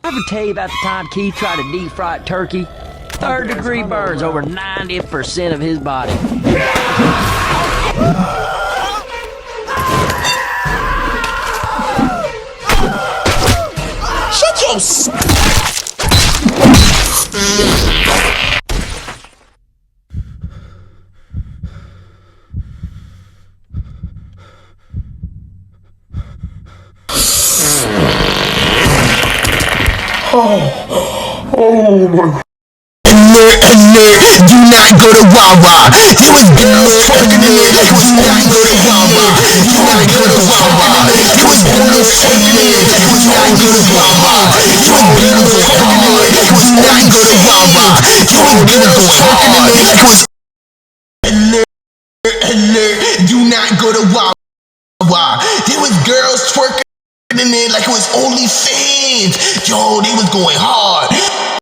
Ever tell you about the time Keith tried to deep fry turkey? Third-degree burns over 90% of his body. Shut your Oh my. Do not go to Wawa. There was girls twerking in there like do not go to Wawa. Do not go to Wawa. There was girls twerking in there like do not go to Wawa. There was girls twerking in there like do not go to Wawa. There was girls twerking in there like was alert. Do not go to Wawa. There was girls twerking in there like it was OnlyFans. Yo, they was going hard.